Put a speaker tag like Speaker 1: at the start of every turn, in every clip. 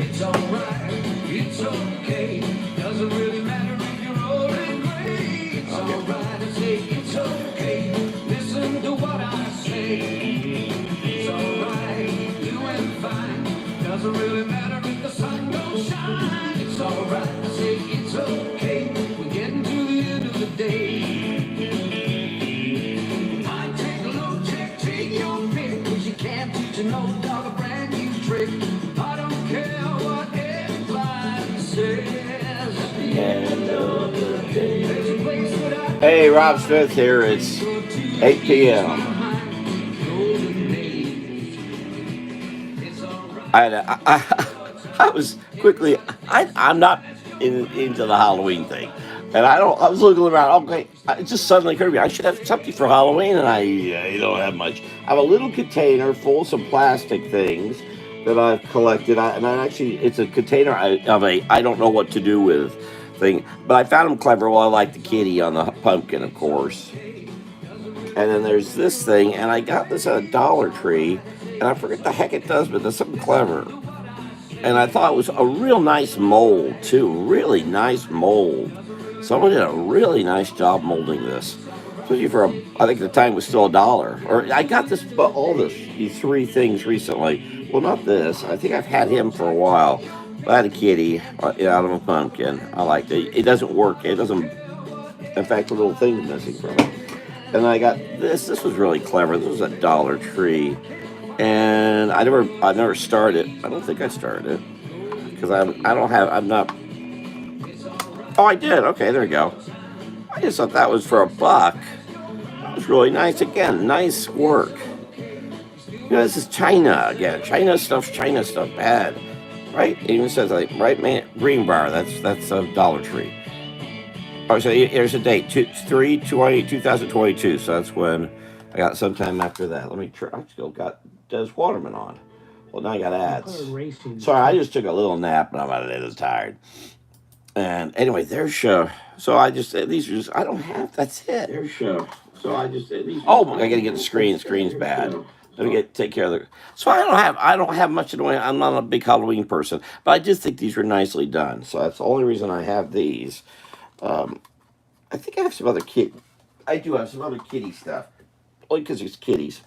Speaker 1: It's alright, it's okay. Doesn't really matter if you're old and gray. It's alright to say it's okay. Listen to what I say. It's alright, doing fine. Doesn't really matter if the sun don't shine. It's alright to say it's okay. We're getting to the end of the day. I take a look, take your pick. 'Cause you can't teach an old dog a brand new trick. I don't care what anybody says. At the end of the day, there's a place that I. Hey, Rob Smith here. It's 8 p.m. I was quickly. I'm not into the Halloween thing, and I was looking around. Okay, it just suddenly occurred to me I should have something for Halloween, and I don't have much. I have a little container full of some plastic things that I've collected, and it's a container of a I don't know what to do with thing, but I found them clever. Well, I like the kitty on the pumpkin, of course. And then there's this thing, and I got this at a Dollar Tree, and I forget the heck it does, but there's something clever. And I thought it was a real nice mold, too. Really nice mold. Someone did a really nice job molding this. Especially I think the time was still $1. Or I got these three things recently. Well, not this. I think I've had him for a while. I had a kitty out of a pumpkin. I liked it. It doesn't work. It doesn't. In fact, the little thing's missing from it. And I got this. This was really clever. This was a Dollar Tree. And I never started. I don't think I started it because I'm not. Oh, I did. Okay, there you go. I just thought that was for $1. That was really nice. Again, nice work. This is China again. China stuff bad, right? It even says like right man green bar. That's a Dollar Tree. Oh, so here's a date 3/20/2022. So that's when I got sometime after that. Let me try. I still got Des Waterman on. Well, now I got ads. Sorry, I just took a little nap and I'm out of it. Tired. And anyway, there's so I just these are just I don't have. That's it. There's so I just these. Oh, I gotta get the screen. Screen's bad. Let me take care of the. So I don't have much in the way. I'm not a big Halloween person, but I just think these are nicely done. So that's the only reason I have these. I think I have some other I do have some other kitty stuff. Only because it's kitties.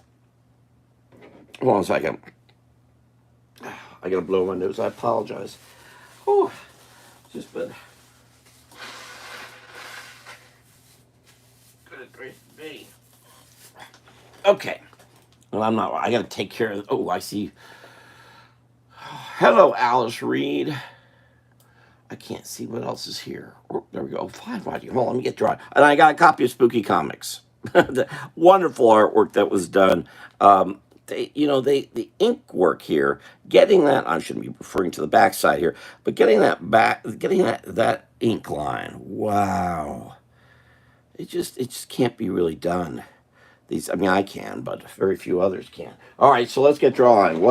Speaker 1: Hold on a second. I gotta blow my nose. I apologize. Whew. Just been. Good grief me. Okay. Well, I'm not. I gotta take care of. Oh, I see. Hello, Alice Reed. I can't see what else is here. Oh, there we go. Hold on, let me get dry. And I got a copy of Spooky Comics. The wonderful artwork that was done. The ink work here, getting that, I shouldn't be referring to the backside here, but getting that ink line, wow. It just can't be really done. I can, but very few others can. All right, so let's get drawing.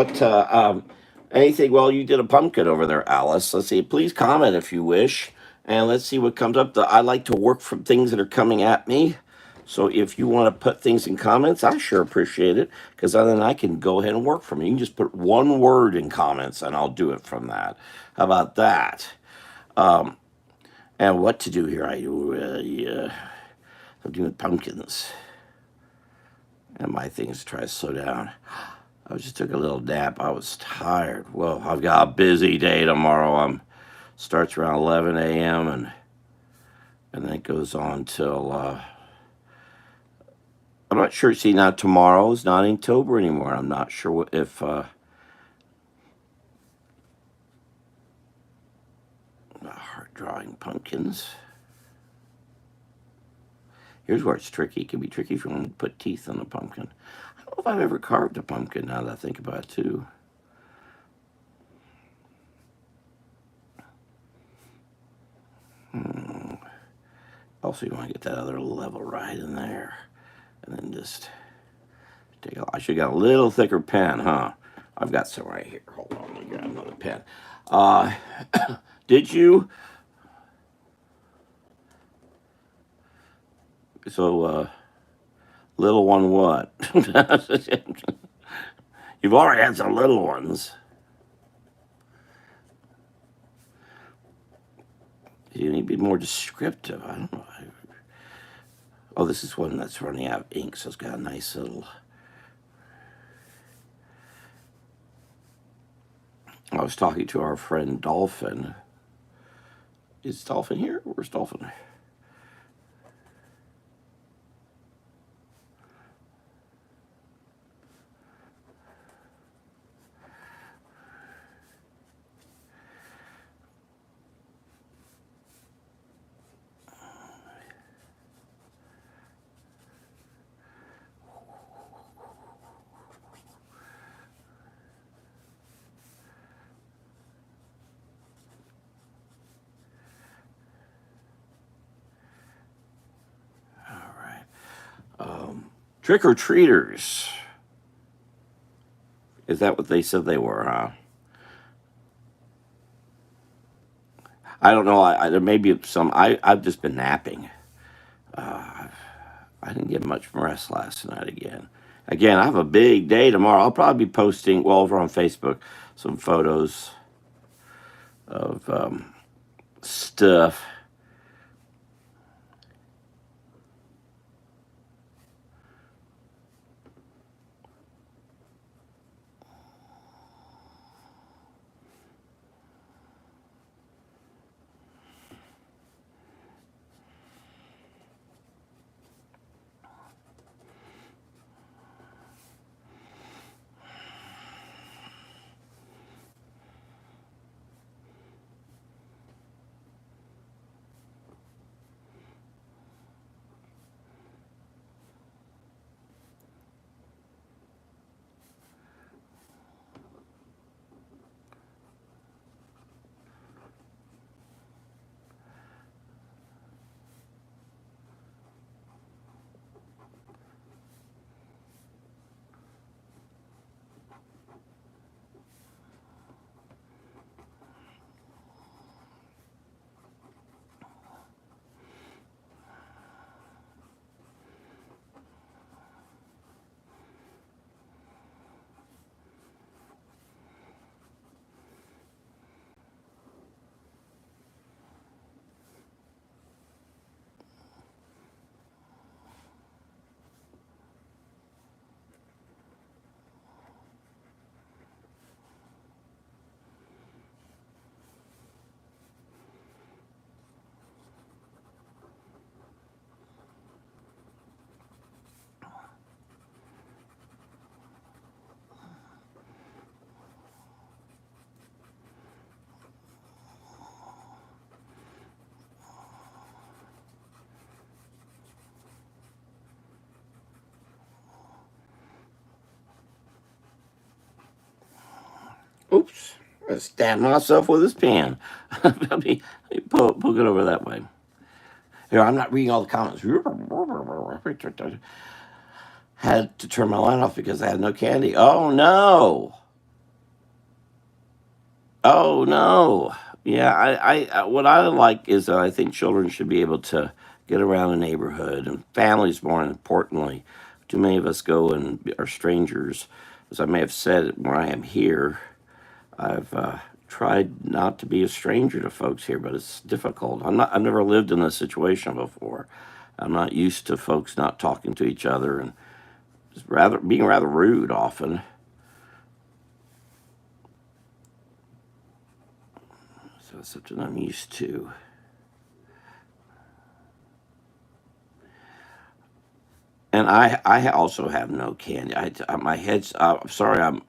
Speaker 1: Anything? Well, you did a pumpkin over there, Alice. Let's see. Please comment if you wish, and let's see what comes up. I like to work from things that are coming at me. So if you want to put things in comments, I sure appreciate it, because then I can go ahead and work from it. You can just put one word in comments, and I'll do it from that. How about that? And what to do here? I'm doing pumpkins. And my thing is to try to slow down. I just took a little nap. I was tired. Well, I've got a busy day tomorrow. Starts around 11 a.m. and then it goes on till I'm not sure. See, now tomorrow's not Inktober anymore. I'm not sure if hard drawing pumpkins. Here's where it's tricky. It can be tricky if you want to put teeth on a pumpkin. I don't know if I've ever carved a pumpkin, now that I think about it, too. Also, you want to get that other level right in there. And then just I should have got a little thicker pen, huh? I've got some right here. Hold on, let me grab another pen. Did you? So, little one what? You've already had some little ones. You need to be more descriptive. I don't know. Oh, this is one that's running out of ink, so it's got a nice little. I was talking to our friend Dolphin. Is Dolphin here? Where's Dolphin? All right. Trick or treaters. Is that what they said they were, huh? I don't know. There may be some. I've just been napping. Uh, I didn't get much rest last night again. Again, I have a big day tomorrow. I'll probably be posting, well, over on Facebook, some photos of stuff. Oops. I stabbed myself with this pen. Let me poke it over that way. Here, I'm not reading all the comments. Had to turn my light off because I had no candy. Oh, no. Oh no. Yeah, what I like is that I think children should be able to get around the neighborhood and families more importantly. Too many of us go and are strangers. As I may have said where I am here, I've tried not to be a stranger to folks here, but it's difficult. I've never lived in this situation before. I'm not used to folks not talking to each other and just rather being rather rude often. So it's something I'm used to. And I also have no candy. My head's. Sorry,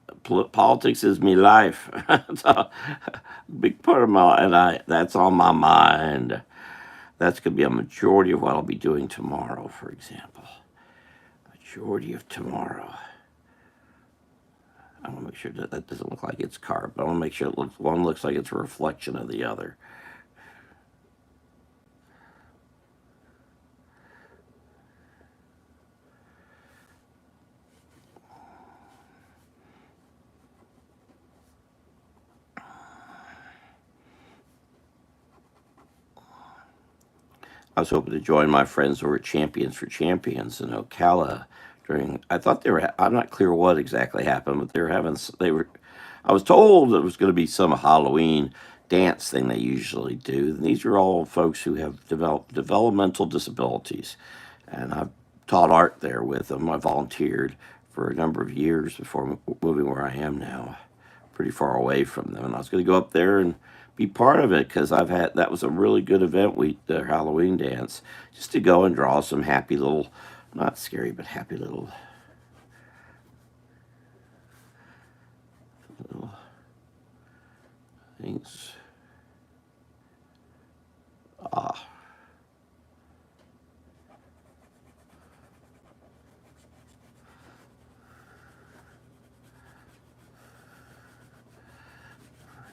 Speaker 1: politics is me life. It's a big part of my, and that's on my mind. That's going to be a majority of what I'll be doing tomorrow, for example. Majority of tomorrow. I want to make sure that that doesn't look like it's carved. I want to make sure one looks like it's a reflection of the other. I was hoping to join my friends who were Champions for Champions in Ocala during. I thought they were. I'm not clear what exactly happened, but they were having. They were. I was told it was going to be some Halloween dance thing they usually do. And these are all folks who have developed developmental disabilities, and I've taught art there with them. I volunteered for a number of years before moving where I am now, pretty far away from them. And I was going to go up there and be part of it because that was a really good event. Their Halloween dance, just to go and draw some happy little, not scary but happy little things. Ah,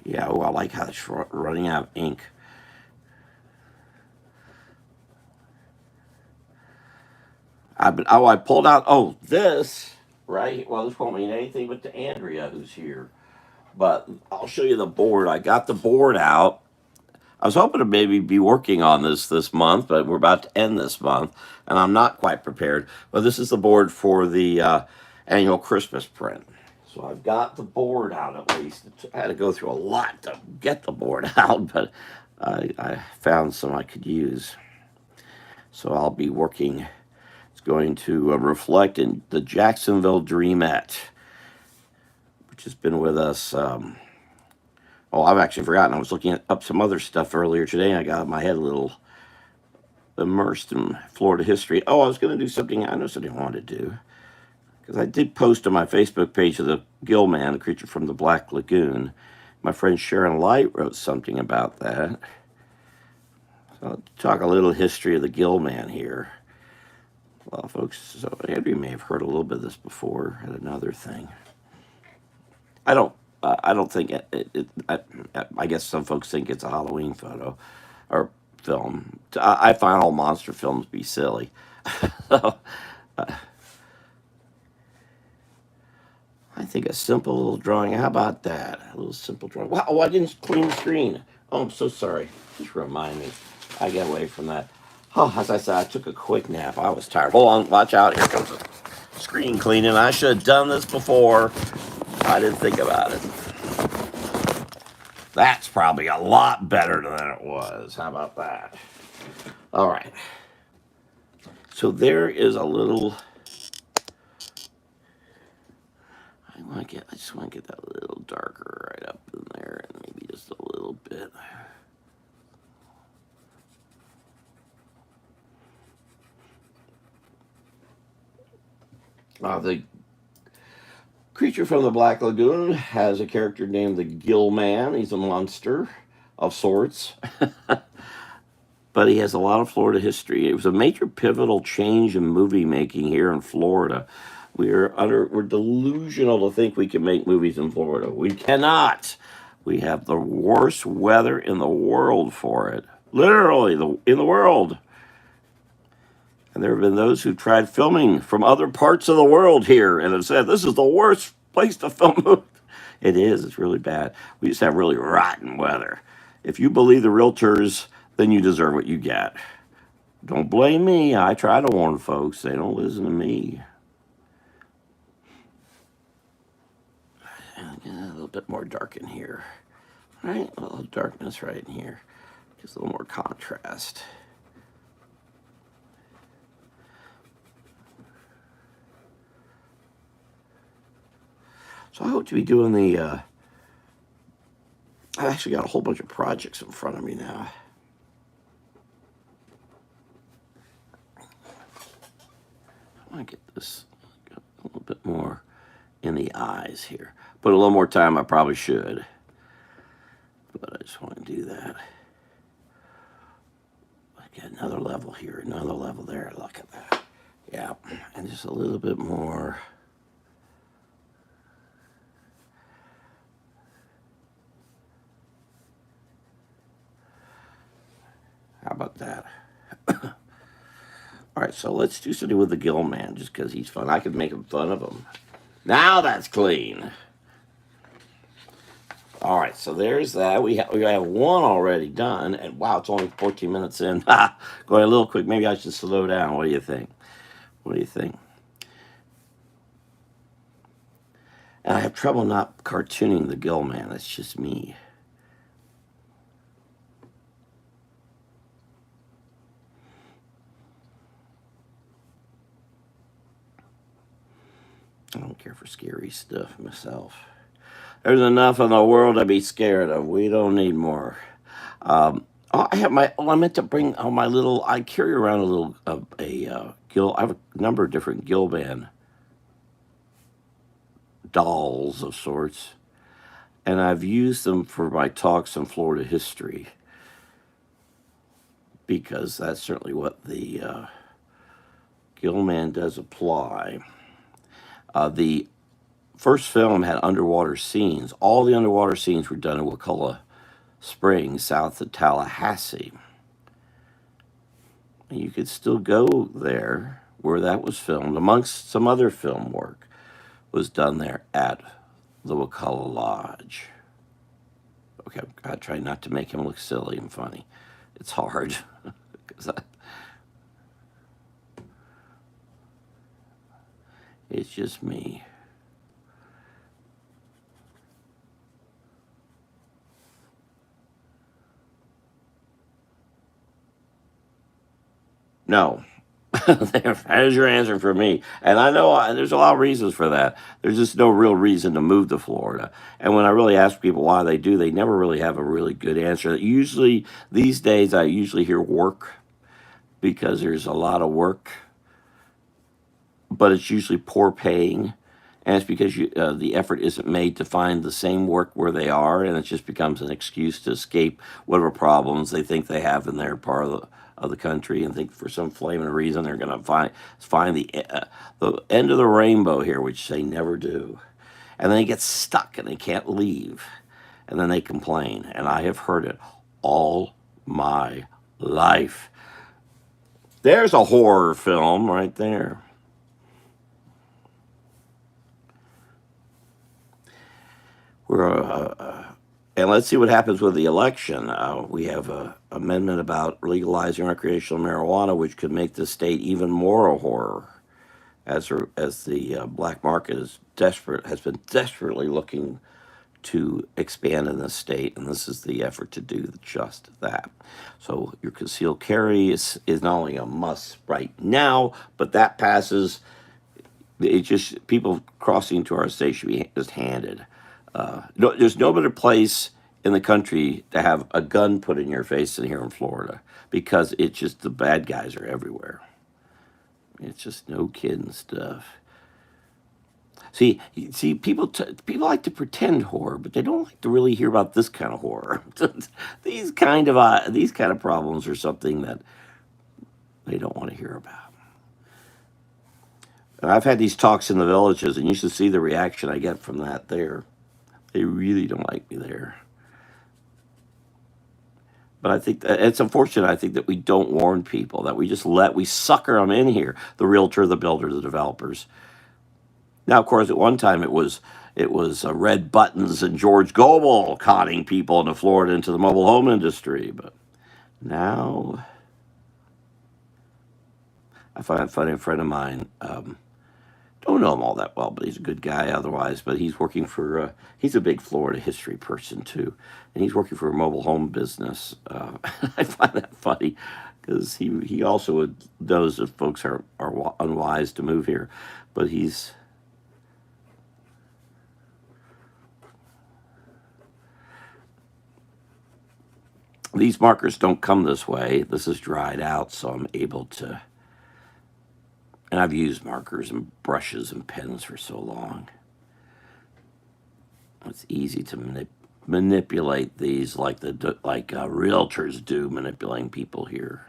Speaker 1: yeah. Oh, I like how it's running out of ink. I pulled out. Oh, this right. Well, this won't mean anything but to Andrea, who's here. But I'll show you the board. I got the board out. I was hoping to maybe be working on this month, but we're about to end this month, and I'm not quite prepared. But this is the board for the annual Christmas print. So I've got the board out at least. I had to go through a lot to get the board out, but I found some I could use. So I'll be working. It's going to reflect in the Jacksonville Dreamette, which has been with us. Oh, I've actually forgotten. I was looking up some other stuff earlier today, and I got my head a little immersed in Florida history. Oh, I was going to do something I know something I wanted to do. Because I did post on my Facebook page of the gill man, the creature from the Black Lagoon. My friend Sharon Light wrote something about that. So I'll talk a little history of the gill man here. A lot of folks, so Andrew may have heard a little bit of this before at another thing. I don't think I guess some folks think it's a Halloween photo or film. I find all monster films be silly. So, I think a simple little drawing. How about that? A little simple drawing. Wow! Oh, I didn't clean the screen. Oh, I'm so sorry. Just remind me. I get away from that. Oh, as I said, I took a quick nap. I was tired. Hold on. Watch out. Here comes the screen cleaning. I should have done this before. I didn't think about it. That's probably a lot better than it was. How about that? All right. So there is a little. I just want to get that a little darker right up in there, and maybe just a little bit. The creature from the Black Lagoon has a character named the Gill Man. He's a monster of sorts. But he has a lot of Florida history. It was a major pivotal change in movie making here in Florida. We're delusional to think we can make movies in Florida. We cannot. We have the worst weather in the world for it. Literally, in the world. And there have been those who tried filming from other parts of the world here and have said, this is the worst place to film movies. It is. It's really bad. We just have really rotten weather. If you believe the realtors, then you deserve what you get. Don't blame me. I try to warn folks. They don't listen to me. A little bit more dark in here. Right? A little darkness right in here. Just a little more contrast. So I hope to be doing I've actually got a whole bunch of projects in front of me now. I want to get this a little bit more in the eyes here. Put a little more time, I probably should. But I just want to do that. Get another level here, another level there. Look at that. Yeah, and just a little bit more. How about that? All right, so let's do something with the Gill Man, just because he's fun. I could make fun of him. Now that's clean. All right, so there's that. We have one already done, and wow, it's only 14 minutes in. Going a little quick. Maybe I should slow down. What do you think? What do you think? And I have trouble not cartooning the Gill Man. That's just me. I don't care for scary stuff myself. There's enough in the world to be scared of. We don't need more. I have my. Oh, I meant to bring my little. I carry around a little gill. I have a number of different Gilban dolls of sorts, and I've used them for my talks on Florida history because that's certainly what the Gilman does apply. The first film had underwater scenes. All the underwater scenes were done in Wakulla Springs, south of Tallahassee. And you could still go there where that was filmed, amongst some other film work was done there at the Wakulla Lodge. Okay, I try not to make him look silly and funny. It's hard because it's just me. No. There's your answer for me. And I know there's a lot of reasons for that. There's just no real reason to move to Florida. And when I really ask people why they do, they never really have a really good answer. Usually, these days, I usually hear work because there's a lot of work, but it's usually poor paying. And it's because the effort isn't made to find the same work where they are, and it just becomes an excuse to escape whatever problems they think they have in their part of the country, and think for some flaming reason they're going to find the end of the rainbow here, which they never do, and then they get stuck and they can't leave, and then they complain, and I have heard it all my life. There's a horror film right there. We're and let's see what happens with the election. We have an amendment about legalizing recreational marijuana, which could make the state even more a horror, as the black market has been desperately looking to expand in the state, and this is the effort to do just that. So your concealed carry is not only a must right now, but that passes. It just people crossing into our state should be just handed. No, there's no better place in the country to have a gun put in your face than here in Florida because it's just the bad guys are everywhere. It's just no kidding stuff. See, people like to pretend horror, but they don't like to really hear about this kind of horror. These kind of problems are something that they don't want to hear about. And I've had these talks in the villages, and you should see the reaction I get from that there. They really don't like me there. But I think that it's unfortunate. I think that we don't warn people, that we sucker them in here, the realtor, the builder, the developers. Now, of course, at one time it was Red Buttons and George Goebel conning people into Florida into the mobile home industry. But now, I find it funny. A friend of mine, don't know him all that well, but he's a good guy otherwise. But he's working for, he's a big Florida history person too. And he's working for a mobile home business. I find that funny because he also knows that folks are unwise to move here. But these markers don't come this way. This is dried out, so I'm able to. And I've used markers and brushes and pens for so long. It's easy to manipulate these like realtors do, manipulating people here.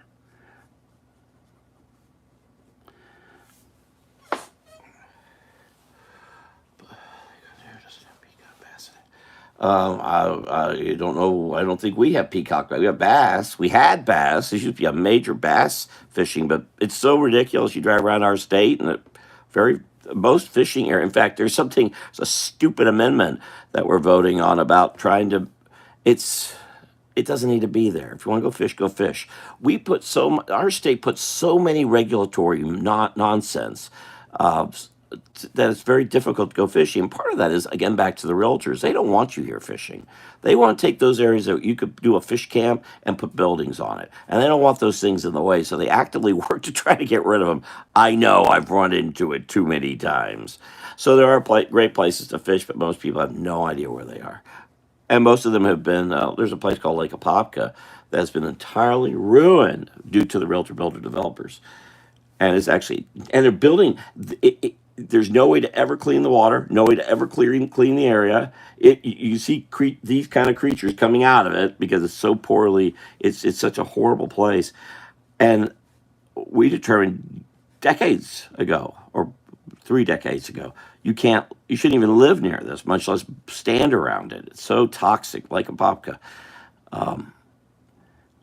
Speaker 1: I don't know. I don't think we have peacock. We have bass. We had bass. There used to be a major bass fishing, but it's so ridiculous. You drive around our state, and most fishing area. In fact, there's a stupid amendment that we're voting on about trying to. It doesn't need to be there. If you want to go fish, go fish. Our state puts so many regulatory nonsense. that it's very difficult to go fishing. And part of that is, again, back to the realtors. They don't want you here fishing. They want to take those areas that you could do a fish camp and put buildings on it. And they don't want those things in the way. So they actively work to try to get rid of them. I know I've run into it too many times. So there are great places to fish, but most people have no idea where they are. And most of them have been, there's a place called Lake Apopka that's been entirely ruined due to the realtor builder developers. And it's actually, and they're building, there's no way to ever clean the water, no way to ever clean the area. You see these kind of creatures coming out of it because it's so poorly, it's such a horrible place. And we determined decades ago, or 3 decades ago, you shouldn't even live near this, much less stand around it. It's so toxic, like a babka.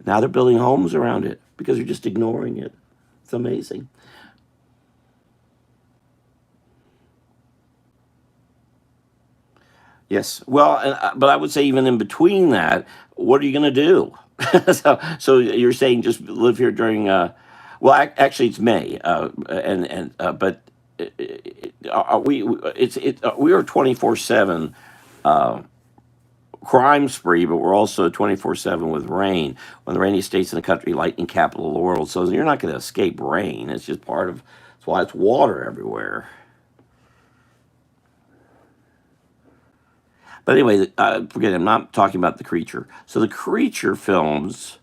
Speaker 1: Now they're building homes around it because they're just ignoring it. It's amazing. Yes. Well, but I would say even in between that, what are you going to do? So you're saying just live here during, well, actually it's May, but we are 24/7 crime spree, but we're also 24/7 with rain. One of the rainiest states in the country, lightning capital of the world. So you're not going to escape rain. It's just part of. That's why it's water everywhere. But anyway, forget it, I'm not talking about the creature. So the creature films,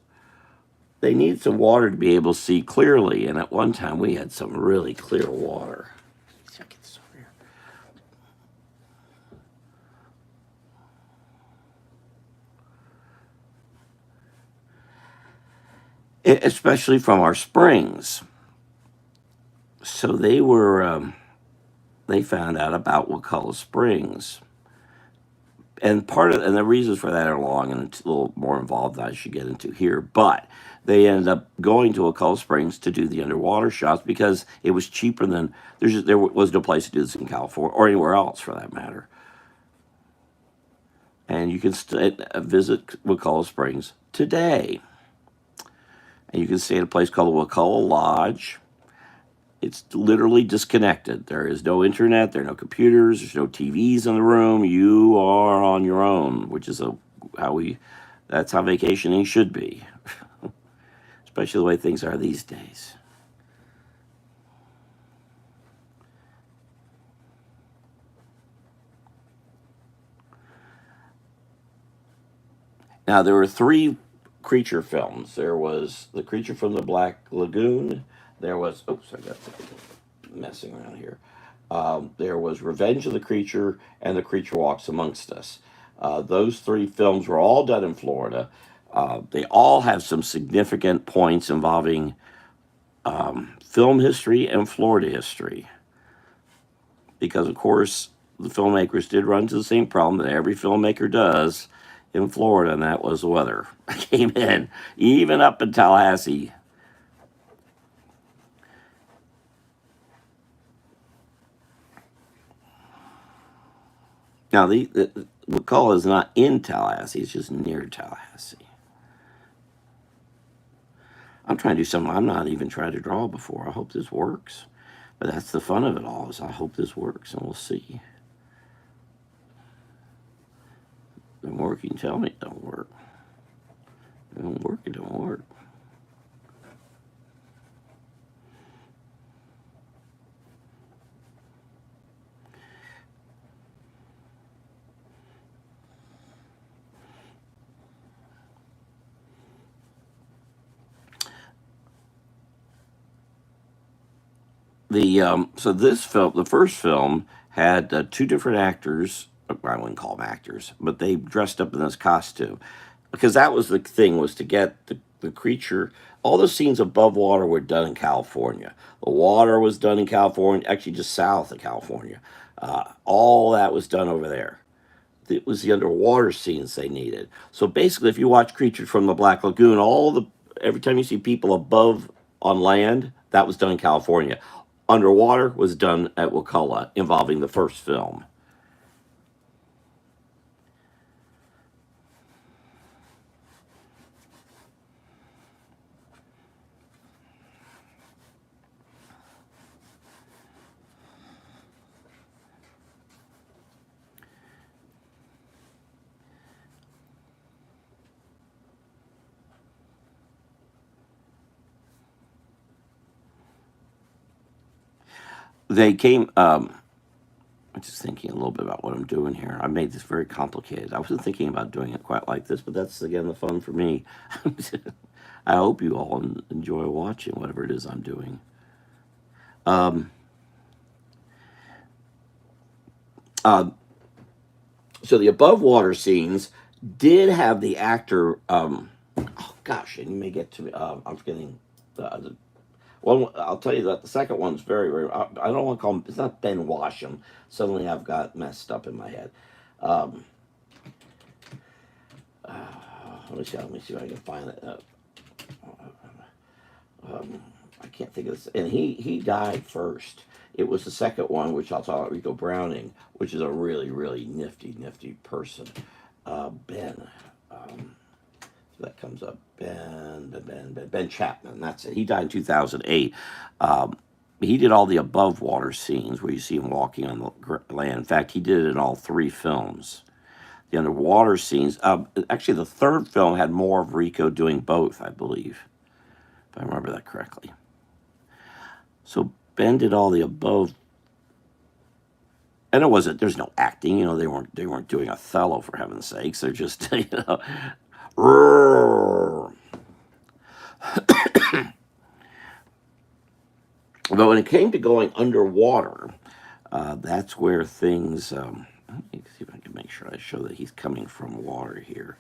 Speaker 1: they need some water to be able to see clearly. And at one time, we had some really clear water. Let's see if I can get this over here. Especially from our springs. So they found out about Wakulla Springs. And the reasons for that are long and it's a little more involved than I should get into here. But they ended up going to Wakulla Springs to do the underwater shots because it was cheaper than there was no place to do this in California or anywhere else for that matter. And you can visit Wakulla Springs today, and you can stay at a place called the Wakulla Lodge. It's literally disconnected. There is no internet. There are no computers. There's no TVs in the room. You are on your own, which is that's how vacationing should be, especially the way things are these days. Now, there were 3 creature films. There was The Creature from the Black Lagoon. There was, oops, I got messing around here. There was Revenge of the Creature and The Creature Walks Amongst Us. Those 3 films were all done in Florida. They all have some significant points involving film history and Florida history. Because, of course, the filmmakers did run into the same problem that every filmmaker does in Florida, and that was the weather. Came in, even up in Tallahassee. Now, the Wakulla is not in Tallahassee, it's just near Tallahassee. I'm trying to do something I'm not even tried to draw before. I hope this works. But that's the fun of it all, is I hope this works, and we'll see. If it don't work, you can tell me it don't work. If it don't work, it don't work. So this film, the first film, had 2 different actors. I wouldn't call them actors, but they dressed up in this costume because that was the thing, was to get the creature. All the scenes above water were done in California. The water was done in California, actually just south of California. All that was done over there. It was the underwater scenes they needed. So basically, if you watch Creatures from the Black Lagoon, every time you see people above on land, that was done in California. Underwater was done at Wakulla, involving the first film. they came. I'm just thinking a little bit about what I'm doing here. I made this very complicated. I wasn't thinking about doing it quite like this, but that's again the fun for me. I hope you all enjoy watching whatever it is I'm doing. Um, uh, so the above water scenes did have the actor. Oh gosh, and you may get to me. I'm forgetting the one. I'll tell you that the second one's very, very. I don't want to call him. It's not Ben Washam. Suddenly, I've got messed up in my head. Um, uh, let me see. Let me see if I can find it. I can't think of this. And he died first. It was the second one, which I'll talk about Rico Browning, which is a really, really nifty person. Ben. So that comes up. Ben Chapman. That's it. He died in 2008. Um, he did all the above water scenes where you see him walking on the land. In fact, he did it in all three films. The underwater scenes. Actually, the third film had more of Rico doing both, I believe, if I remember that correctly. So Ben did all the above, and it wasn't. There's no acting. They weren't doing Othello for heaven's sakes. They're just roar. But when it came to going underwater, that's where things. Let me see if I can make sure I show that he's coming from water here.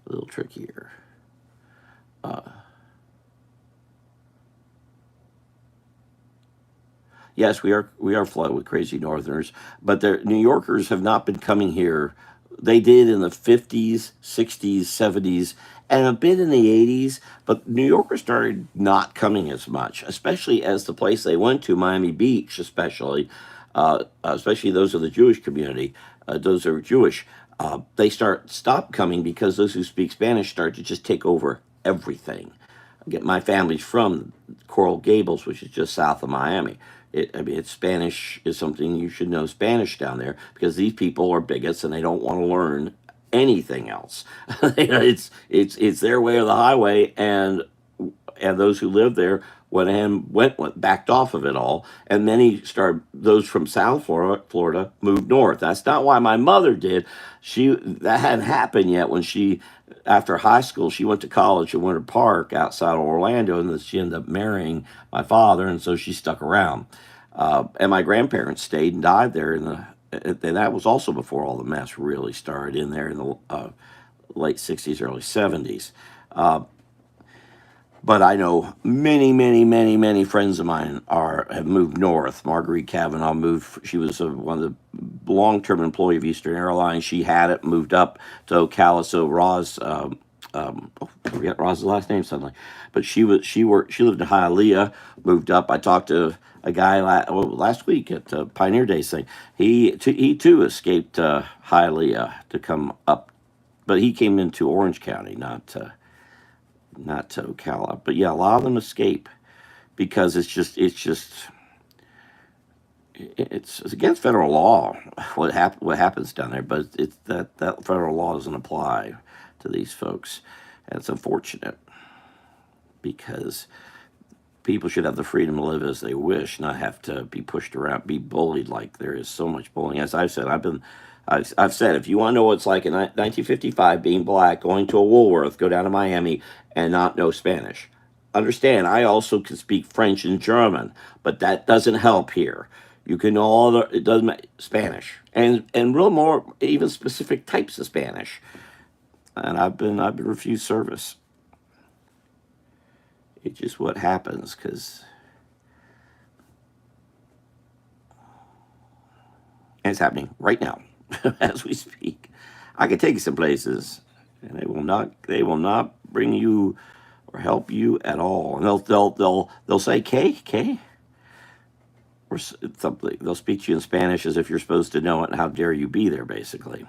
Speaker 1: A little trickier. Yes, we are flooded with crazy Northerners, but the New Yorkers have not been coming here. They did in the 50s, 60s, 70s, and a bit in the 80s. But New Yorkers started not coming as much, especially as the place they went to, Miami Beach, especially those of the Jewish community, those that are Jewish. They stop coming because those who speak Spanish start to just take over everything. Get my family's from Coral Gables, which is just south of Miami. It's Spanish is something you should know Spanish down there because these people are bigots and they don't want to learn anything else. It's their way or the highway, and those who live there went backed off of it all, and many started. Those from South Florida moved north. That's not why my mother did. That hadn't happened yet when she after high school, she went to college at Winter Park outside of Orlando, and then she ended up marrying my father, and so she stuck around. And my grandparents stayed and died there and that was also before all the mess really started in there in the late '60s, early '70s. Uh, but I know many, many, many, many friends of mine have moved north. Marguerite Kavanaugh moved. She was one of the long-term employee of Eastern Airlines. She had it, moved up to Ocala. So Roz, I forget Roz's last name suddenly, but she lived in Hialeah, moved up. I talked to a guy last week at Pioneer Days thing. He too escaped Hialeah to come up, but he came into Orange County, not to Ocala. But yeah, a lot of them escape because it's against federal law what happens down there, but it's that federal law doesn't apply to these folks, and it's unfortunate because people should have the freedom to live as they wish, not have to be pushed around, be bullied like there is so much bullying. As I've said, I've said, if you want to know what it's like in 1955 being black, going to a Woolworth, go down to Miami, and not know Spanish. Understand, I also can speak French and German, but that doesn't help here. You can know it doesn't Spanish and real more even specific types of Spanish. And I've been refused service. It's just what happens because it's happening right now as we speak. I can take you some places, and they will not bring you or help you at all. And they'll say K or something. They'll speak to you in Spanish as if you're supposed to know it. And how dare you be there? Basically,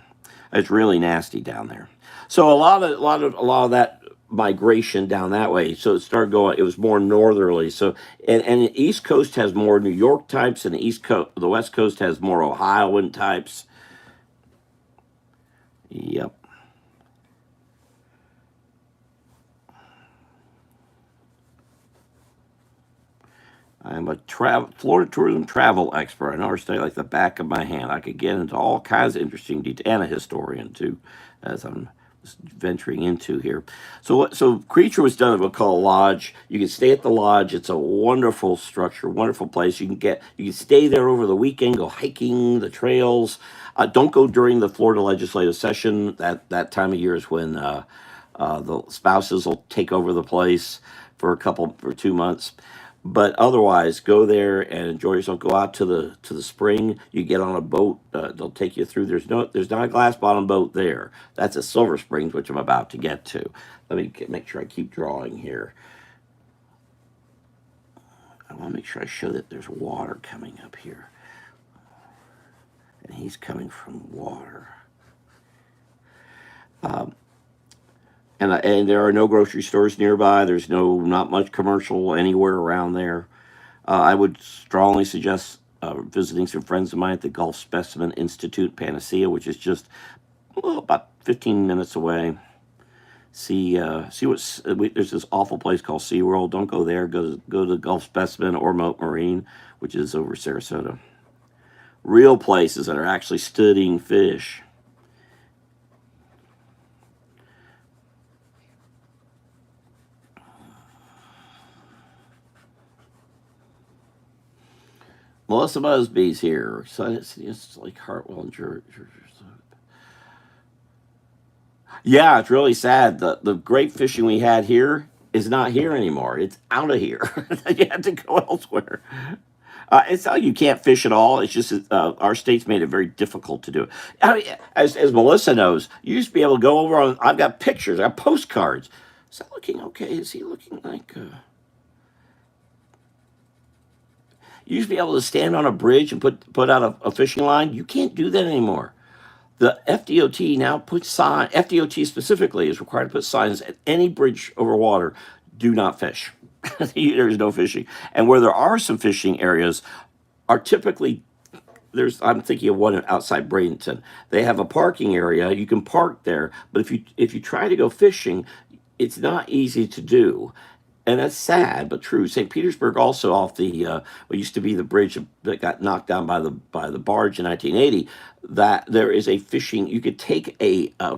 Speaker 1: it's really nasty down there. So a lot of that migration down that way. So it started going. It was more northerly. So and the East Coast has more New York types, and the West Coast has more Ohioan types. Yep. I am a Florida tourism travel expert. I know our state like the back of my hand. I could get into all kinds of interesting detail, and a historian too, as I'm venturing into here. So Creature was done at what we call a lodge. You can stay at the lodge. It's a wonderful structure, wonderful place. You can stay there over the weekend, go hiking the trails. Don't go during the Florida legislative session. That time of year is when the spouses will take over the place for 2 months. But otherwise, go there and enjoy yourself. Go out to the spring. You get on a boat. They'll take you through. There's not a glass bottom boat there. That's at Silver Springs, which I'm about to get to. Let me make sure I keep drawing here. I want to make sure I show that there's water coming up here, and he's coming from water. And there are no grocery stores nearby. There's not much commercial anywhere around there. I would strongly suggest visiting some friends of mine at the Gulf Specimen Institute, Panacea, which is just about 15 minutes away. See there's this awful place called SeaWorld. Don't go there. Go to the Gulf Specimen or Moat Marine, which is over Sarasota. Real places that are actually studying fish. Melissa Busby's here. So it's like Hartwell and George. Yeah, it's really sad. The great fishing we had here is not here anymore. It's out of here. You have to go elsewhere. It's not you can't fish at all. It's just our state's made it very difficult to do it. I mean, as Melissa knows, you used to be able to go over on. I've got pictures. I have postcards. Is that looking okay? Is he looking like? You used to be able to stand on a bridge and put out a fishing line. You can't do that anymore. The FDOT now puts FDOT specifically is required to put signs at any bridge over water. Do not fish. There's no fishing. And where there are some fishing areas, are typically I'm thinking of one outside Bradenton. They have a parking area. You can park there, but if you try to go fishing, it's not easy to do. And that's sad but true. St. Petersburg also off the what used to be the bridge that got knocked down by the barge in 1980. That there is a fishing. You could take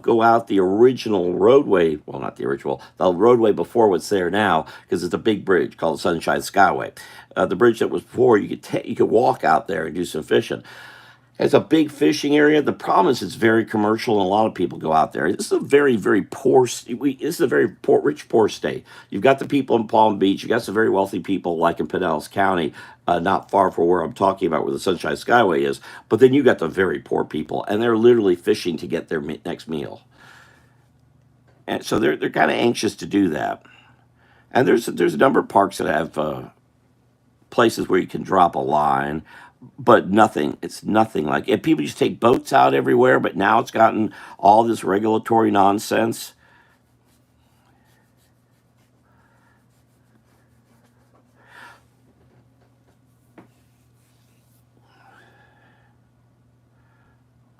Speaker 1: go out the original roadway. Well, not the original. The roadway before what's there now, because it's a big bridge called the Sunshine Skyway. The bridge that was before, you could walk out there and do some fishing. It's a big fishing area. The problem is it's very commercial, and a lot of people go out there. This is a very, very poor. This is a very poor, rich, poor state. You've got the people in Palm Beach. You got some very wealthy people, like in Pinellas County, not far from where I'm talking about, where the Sunshine Skyway is. But then you got the very poor people, and they're literally fishing to get their next meal. And so they're kind of anxious to do that. And there's a number of parks that have places where you can drop a line, but nothing. It's nothing like it. People used to take boats out everywhere, but now it's gotten all this regulatory nonsense.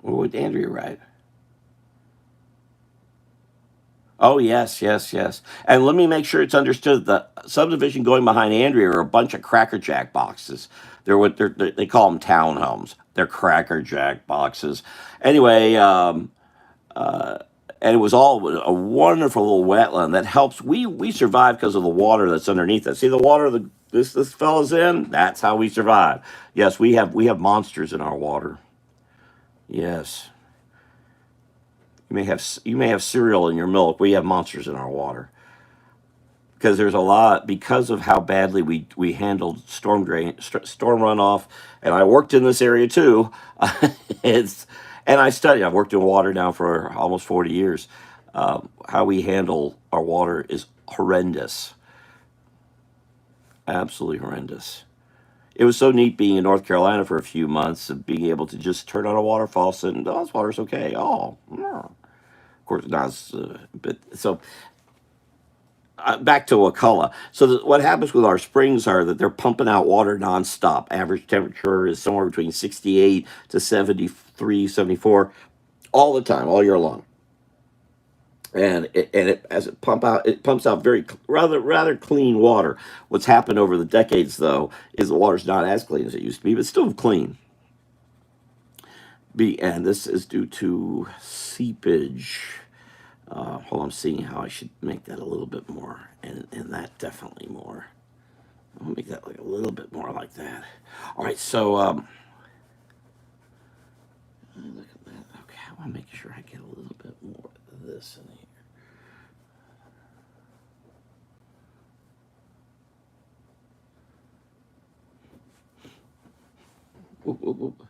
Speaker 1: What would Andrea write? Oh yes, yes, yes. And let me make sure it's understood. The subdivision going behind Andrea are a bunch of Cracker Jack boxes. They call them townhomes. They're Cracker Jack boxes. Anyway, uh, and it was all a wonderful little wetland that helps. We survive because of the water that's underneath us. See the water this fella's in. That's how we survive. Yes, we have monsters in our water. Yes, you may have cereal in your milk. We have monsters in our water because there's a lot because of how badly we handled storm runoff, and I worked in this area too. it's and I studied. I've worked in water now for almost 40 years. How we handle our water is horrendous, absolutely horrendous. It was so neat being in North Carolina for a few months and being able to just turn on a water faucet and, oh, this water's okay. Oh, of course not. But so back to Wakulla. So what happens with our springs are that they're pumping out water nonstop. Average temperature is somewhere between 68 to 73, 74 all the time, all year long. and as it pumps out very rather clean water. What's happened over the decades, though, is the water's not as clean as it used to be, but still clean. And this is due to seepage. Hold on, I'm seeing how I should make that a little bit more, and that definitely more. I'll make that like a little bit more like that. All right, so look at that. Okay, I want to make sure I get a little bit more of this in here. Whoop, whoop, whoop.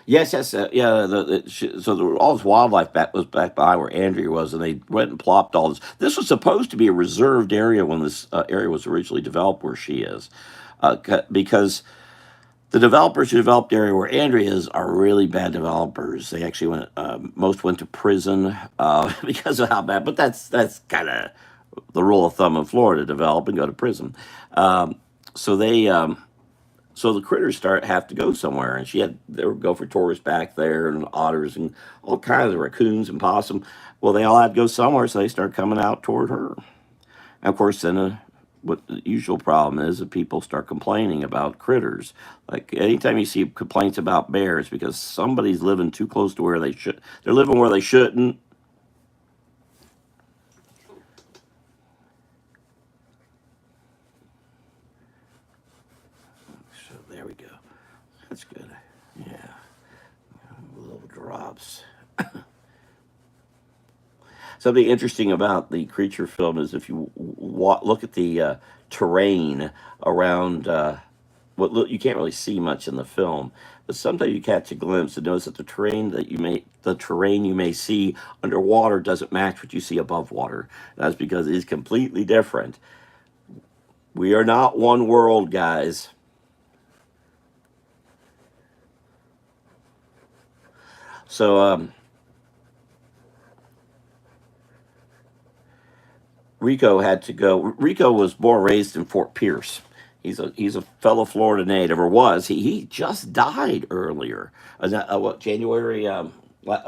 Speaker 1: Yes, yes, yeah. All this wildlife was back by where Andrea was, and they went and plopped all this. This was supposed to be a reserved area when this area was originally developed, where she is, because the developers who developed the area where Andrea is are really bad developers. They actually most went to prison because of how bad. But that's kind of the rule of thumb in Florida: develop and go to prison. Um, so they. So the critters have to go somewhere, and they would go for tourists back there, and otters and all kinds of raccoons and possum. Well, they all had to go somewhere, so they start coming out toward her. And of course, then what the usual problem is that people start complaining about critters. Like anytime you see complaints about bears, because somebody's living too close to where they should, they're living where they shouldn't. So there we go. That's good. Yeah, little drops. Something interesting about the creature film is if you look at the terrain around. You can't really see much in the film, but sometimes you catch a glimpse and notice that the terrain you may see underwater doesn't match what you see above water. That's because it is completely different. We are not one world, guys. So Rico had to go. Rico was born raised in Fort Pierce. He's a fellow Florida native, or was. He just died earlier. What, January of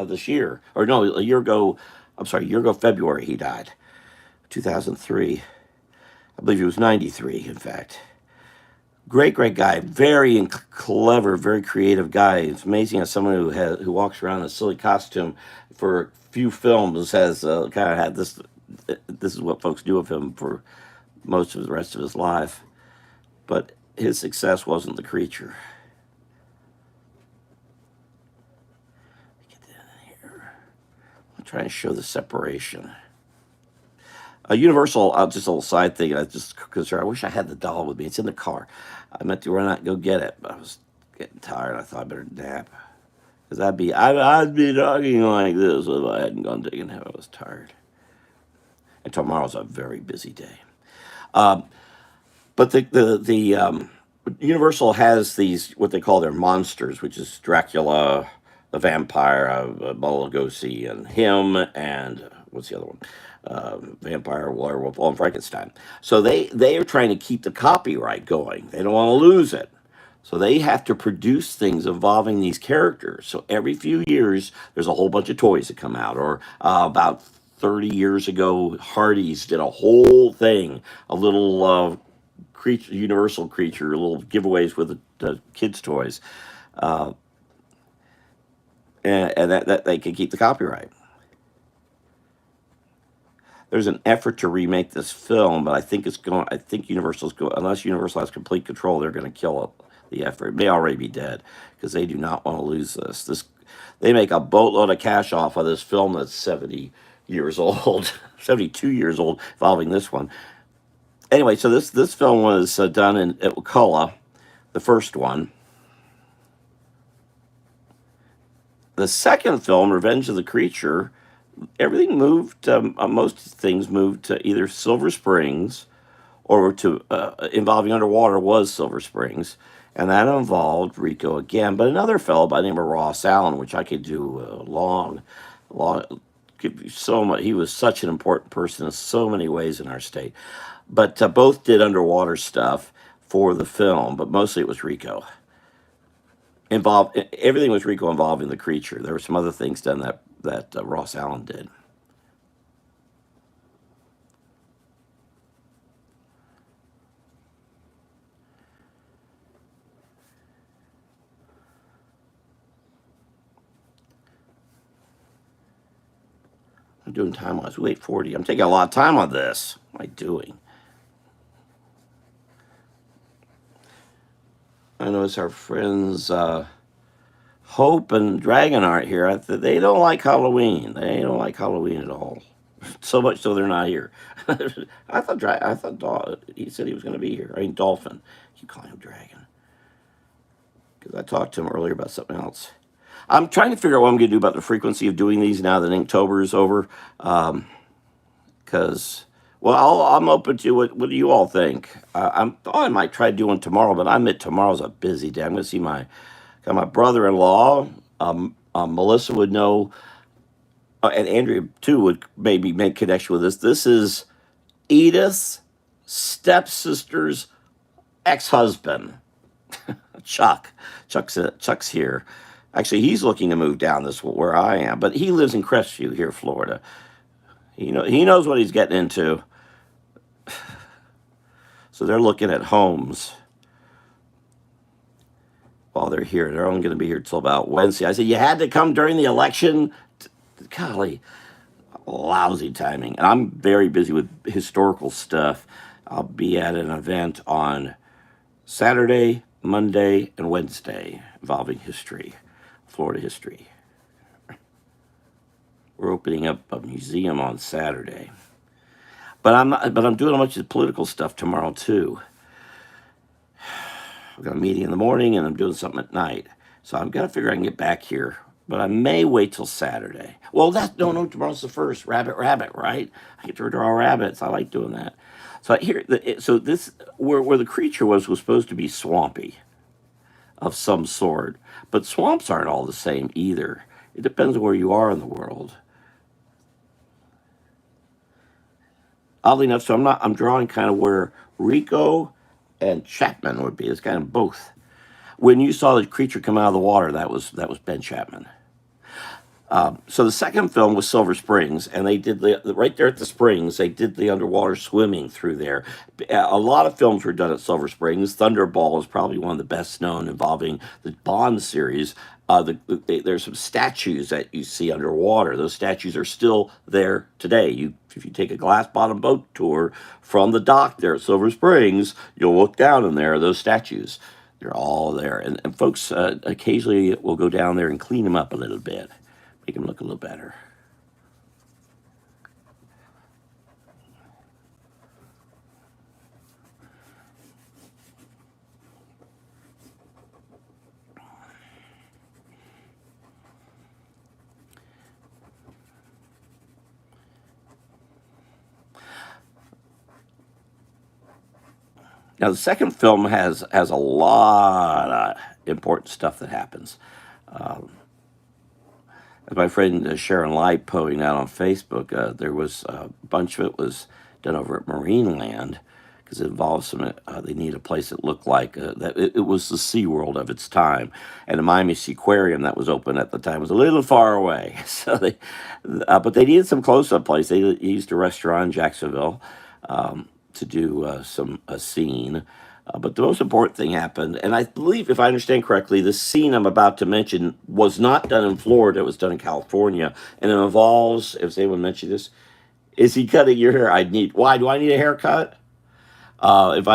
Speaker 1: this year, or no, a year ago. I'm sorry, a year ago February he died, 2003. I believe he was 93. In fact, great guy, very clever, very creative guy. It's amazing how someone who walks around in a silly costume for a few films has kind of had this. This is what folks do of him for most of the rest of his life. But his success wasn't the creature. Get that in here. I'm trying to show the separation. Universal, just a little side thing. I just because I wish I had the doll with me. It's in the car. I meant to run out and go get it, but I was getting tired. I thought I better nap because I'd be talking like this if I hadn't gone digging. How I was tired. And tomorrow's a very busy day. Um, but the Universal has these what they call their monsters, which is Dracula, the vampire, Bela Lugosi, and him, and what's the other one? Vampire, werewolf, and Frankenstein. So they are trying to keep the copyright going. They don't want to lose it. So they have to produce things involving these characters. So every few years, there's a whole bunch of toys that come out. Or about 30 years ago, Hardee's did a whole thing, a little creature, universal creature, little giveaways with the kids' toys, uh, and that they can keep the copyright. There's an effort to remake this film, but I think it's going. I think Universal's going unless Universal has complete control. They're going to kill the effort. It may already be dead because they do not want to lose this. They make a boatload of cash off of this film that's 70 years old, 72 years old, involving this one. Anyway, so this film was done at Wakulla, the first one. The second film, Revenge of the Creature, everything moved. Most things moved to either Silver Springs or to involving underwater was Silver Springs, and that involved Rico again, but another fellow by the name of Ross Allen, which I could do long. Give you so much. He was such an important person in so many ways in our state. But both did underwater stuff for the film, but mostly it was Rico. involved. Everything was Rico involving the creature. There were some other things done that Ross Allen did. I'm doing time wise. 8:40. I'm taking a lot of time on this. What am I doing? I notice our friends Hope and Dragon aren't here. They don't like Halloween. They don't like Halloween at all. So much so they're not here. I thought he said he was going to be here. I mean Dolphin. You call him Dragon because I talked to him earlier about something else. I'm trying to figure out what I'm going to do about the frequency of doing these now that Inktober is over. Because well, I'm open to what do you all think? I might try doing tomorrow, but I admit tomorrow's a busy day. I'm going to see my brother-in-law. Melissa would know, and Andrea too would maybe make connection with this. This is Edith's stepsister's ex-husband, Chuck. Chuck's here. Actually, he's looking to move down this where I am, but he lives in Crestview here, Florida. He knows what he's getting into. So they're looking at homes while they're here. They're only going to be here till about Wednesday. I said, you had to come during the election? Golly, lousy timing. And I'm very busy with historical stuff. I'll be at an event on Saturday, Monday, and Wednesday involving history, Florida history. We're opening up a museum on Saturday. But I'm doing a bunch of political stuff tomorrow too. I've got a meeting in the morning and I'm doing something at night. So I've got to figure I can get back here. But I may wait till Saturday. Well, no, tomorrow's the first. Rabbit, right? I get to draw rabbits. I like doing that. So this where the creature was supposed to be swampy, of some sort. But swamps aren't all the same either. It depends on where you are in the world. Oddly enough, so I'm drawing kind of where Rico and Chapman would be. It's kind of both. When you saw the creature come out of the water, that was Ben Chapman. So the second film was Silver Springs, and they did right there at the springs. They did the underwater swimming through there. A lot of films were done at Silver Springs. Thunderball is probably one of the best known, involving the Bond series. There's some statues that you see underwater. Those statues are still there today. If you take a glass bottom boat tour from the dock there at Silver Springs, you'll look down and there are those statues. They're all there, and folks occasionally will go down there and clean them up a little bit. Make them look a little better. Now the second film has a lot of important stuff that happens. Um, as my friend Sharon Light pointing out on Facebook, there was a bunch of it was done over at Marineland because it involves some. They need a place that looked like that. It was the SeaWorld of its time, and the Miami Seaquarium that was open at the time was a little far away. But they needed some close-up place. They used a restaurant in Jacksonville to do a scene. But the most important thing happened, and I believe, if I understand correctly, the scene I'm about to mention was not done in Florida; it was done in California, and it involves. If anyone mentioned this, is he cutting your hair? Why do I need a haircut? If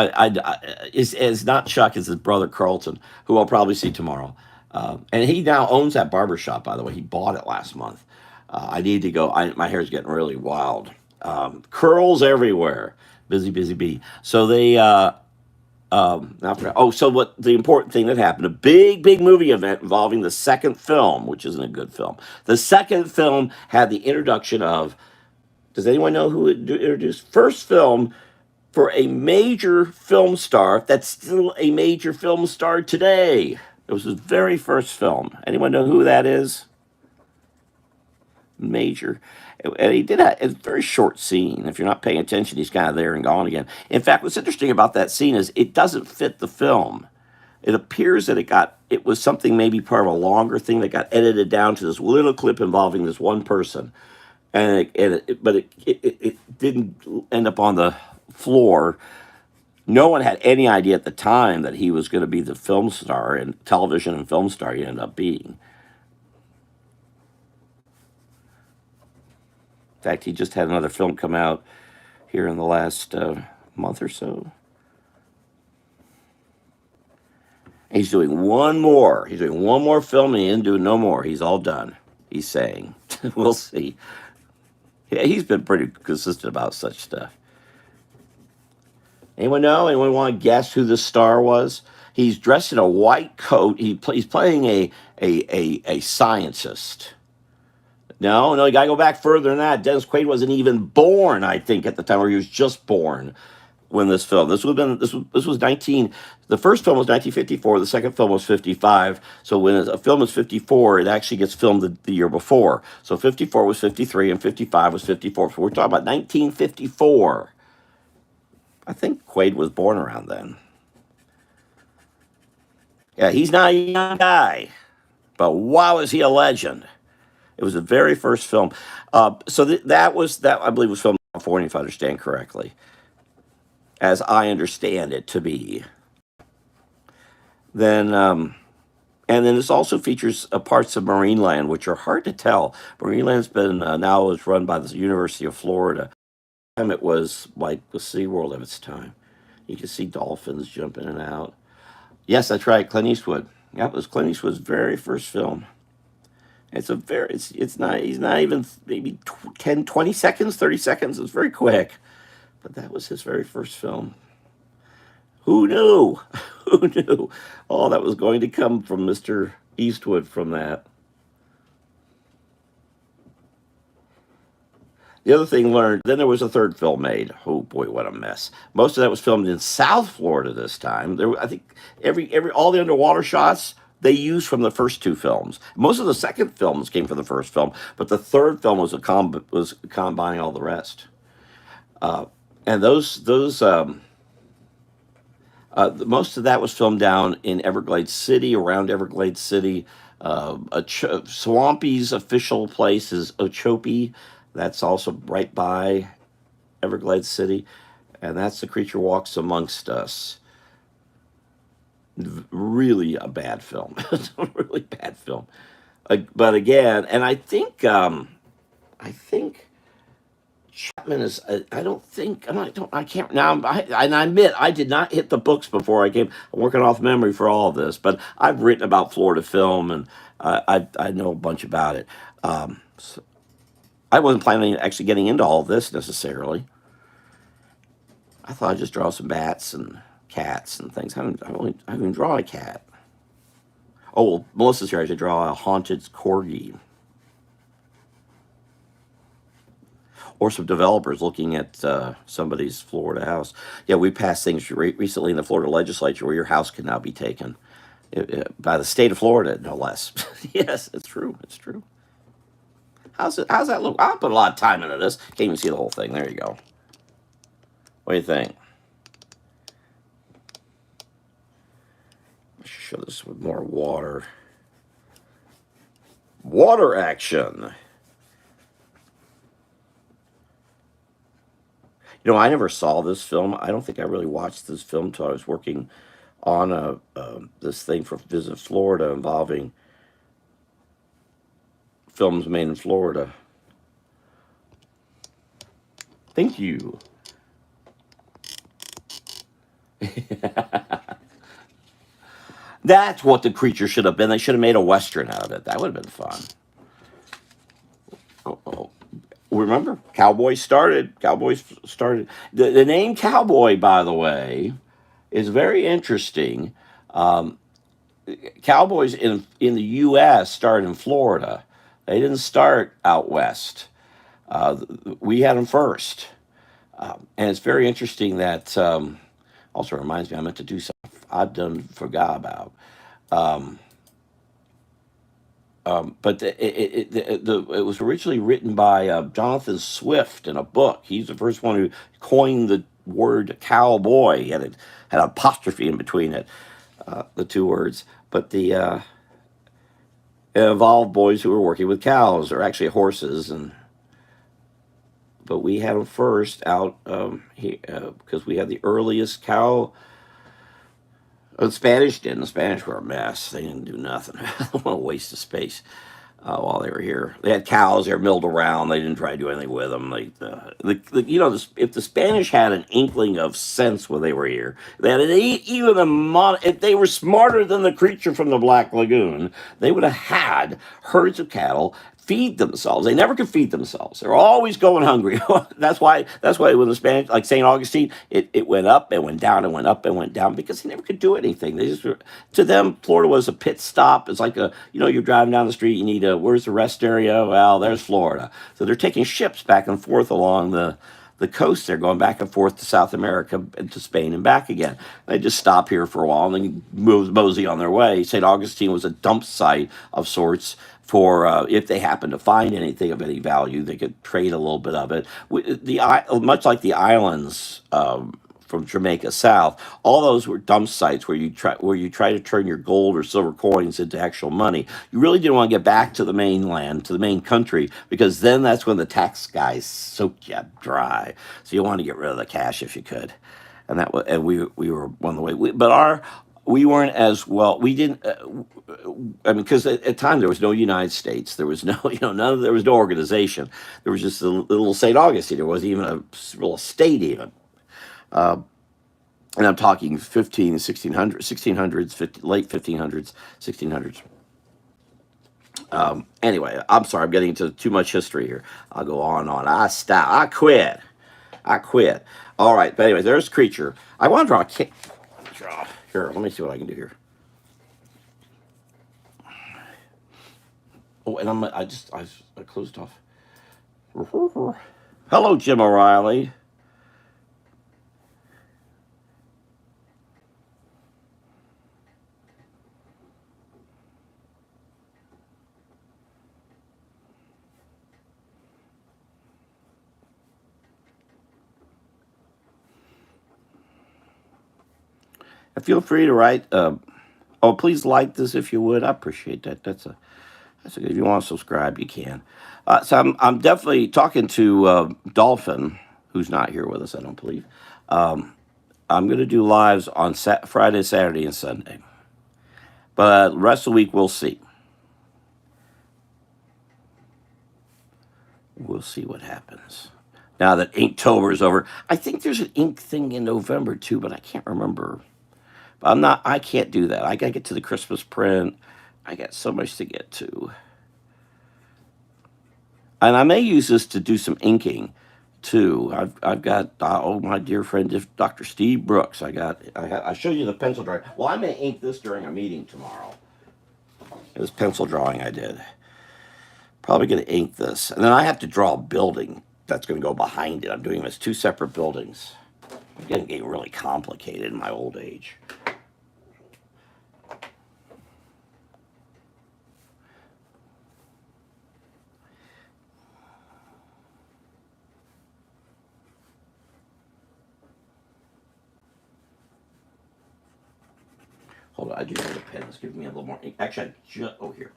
Speaker 1: it's not Chuck, it's his brother Carlton, who I'll probably see tomorrow. And he now owns that barber shop. By the way, he bought it last month. I need to go. My hair's getting really wild. Curls everywhere. Busy bee. So they. So what the important thing that happened, a big movie event involving the second film, which isn't a good film. The second film had the introduction of, does anyone know who it introduced? First film for a major film star that's still a major film star today. It was his very first film. Anyone know who that is? Major. And he did a very short scene. If you're not paying attention, he's kind of there and gone again. In fact, what's interesting about that scene is it doesn't fit the film. It appears that it was something maybe part of a longer thing that got edited down to this little clip involving this one person, but it didn't end up on the floor. No one had any idea at the time that he was going to be the film star and television and film star he ended up being. In fact, he just had another film come out here in the last month or so. He's doing one more. He's doing one more film, and he didn't do no more. He's all done. He's saying, "We'll see." Yeah, he's been pretty consistent about such stuff. Anyone know? Anyone want to guess who the star was? He's dressed in a white coat. He's playing a scientist. No, you gotta go back further than that. Dennis Quaid wasn't even born, I think, at the time, or he was just born when this film. This was 19. The first film was 1954. The second film was 55. So when a film is 54, it actually gets filmed the year before. So 54 was 53, and 55 was 54. So we're talking about 1954. I think Quaid was born around then. Yeah, he's not a young guy, but wow, is he a legend? It was the very first film. That I believe was filmed in California, if I understand correctly, as I understand it to be. Then, and then this also features parts of Marineland, which are hard to tell. Marineland's been now is run by the University of Florida. It was like the SeaWorld of its time. You can see dolphins jumping in and out. Yes, that's right, Clint Eastwood. That was Clint Eastwood's very first film. It's not, he's not even maybe 10, 20 seconds, 30 seconds. It's very quick. But that was his very first film. Who knew? Who knew all that was going to come from Mr. Eastwood from that? The other thing learned, then there was a third film made. Oh boy, what a mess. Most of that was filmed in South Florida this time. I think all the underwater shots they used from the first two films. Most of the second films came from the first film, but the third film was combining all the rest. And most of that was filmed down in Everglades City, around Everglades City. Swampy's official place is Okeechobee. That's also right by Everglades City, and that's The Creature Walks Amongst Us. Really a bad film. It's a really bad film. But again, and I think Chapman is. I can't now. And I admit I did not hit the books before I came. I'm working off memory for all of this, but I've written about Florida film, and I know a bunch about it. So I wasn't planning on actually getting into all of this necessarily. I thought I'd just draw some bats and cats and things. I haven't drawn a cat. Oh, well, Melissa's here. I should draw a haunted corgi. Or some developers looking at somebody's Florida house. Yeah, we passed things recently in the Florida legislature where your house can now be taken by the state of Florida, no less. Yes, it's true. It's true. How's that look? I'll put a lot of time into this. Can't even see the whole thing. There you go. What do you think? I should show this with more water. Water action. I never saw this film. I don't think I really watched this film until I was working on this thing for Visit Florida involving films made in Florida. Thank you. That's what The Creature should have been. They should have made a Western out of it. That would have been fun. Oh. Remember, Cowboys started. The name Cowboy, by the way, is very interesting. Cowboys in the U.S. started in Florida. They didn't start out west. We had them first. And it's very interesting that also reminds me I meant to do something I forgot about. But it was originally written by Jonathan Swift in a book. He's the first one who coined the word cowboy. He had an apostrophe in between it. the two words. But it involved boys who were working with cows, or actually horses, and but we had them first out because we had the earliest cow. The Spanish didn't. The Spanish were a mess. They didn't do nothing. What a waste of space. While they were here. They had cows. They were milled around. They didn't try to do anything with them. If the Spanish had an inkling of sense when they were here, they had even if they were smarter than the creature from the Black Lagoon, they would have had herds of cattle feed themselves. They never could feed themselves. They're always going hungry. That's why. That's why when the Spanish, like Saint Augustine, it went up and went down and went up and went down because they never could do anything. They just to them, Florida was a pit stop. It's like you're driving down the street. You need where's the rest area? Well, there's Florida. So they're taking ships back and forth along the coast. They're going back and forth to South America and to Spain and back again. They just stop here for a while and then mosey on their way. St. Augustine was a dump site of sorts for if they happened to find anything of any value, they could trade a little bit of it. Much like the islands from Jamaica south, all those were dump sites where you try to turn your gold or silver coins into actual money. You really didn't want to get back to the mainland, to the main country, because then that's when the tax guys soak you dry. So you want to get rid of the cash if you could, and we were one of the way. We weren't as well. We didn't. I mean, because at times there was no United States. There was no, there was no organization. There was just a little St. Augustine. There wasn't even a real state even. Uh, and I'm talking 1600s, 50, late 1500s, 1600s. Anyway, I'm sorry, I'm getting into too much history here. I'll go on and on. I stop. I quit. I quit. All right, but anyway, there's Creature. I want to draw a kick. Here, let me see what I can do here. Oh, and I closed off. Hello, Jim O'Reilly. Feel free to write. Please like this if you would. I appreciate that. That's a good. If you want to subscribe, you can. So I'm definitely talking to Dolphin, who's not here with us. I don't believe. I'm going to do lives on Friday, Saturday, and Sunday. But the rest of the week we'll see. We'll see what happens. Now that Inktober is over, I think there's an ink thing in November too, but I can't remember. But I can't do that. I got to get to the Christmas print. I got so much to get to. And I may use this to do some inking too. I've got my dear friend Dr. Steve Brooks. I showed you the pencil drawing. Well, I may ink this during a meeting tomorrow. This pencil drawing I did. Probably going to ink this, and then I have to draw a building that's going to go behind it. I'm doing them as two separate buildings. I'm getting really complicated in my old age. Hold on, I do need a pen. Let's give me a little more ink. Actually, here.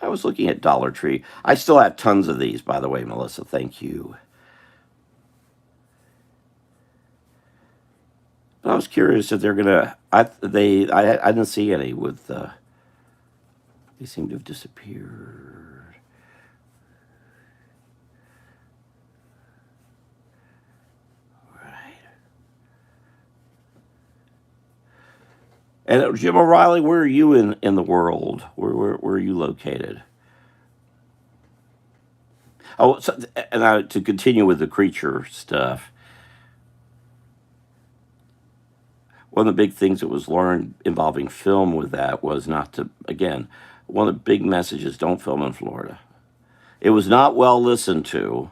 Speaker 1: I was looking at Dollar Tree. I still have tons of these, by the way, Melissa. Thank you. But I was curious if they're gonna. I didn't see any with. They seem to have disappeared. And Jim O'Reilly, where are you in the world? Where are you located? Oh, to continue with the creature stuff, one of the big things that was learned involving film with that was not to, again, one of the big messages, don't film in Florida. It was not well listened to.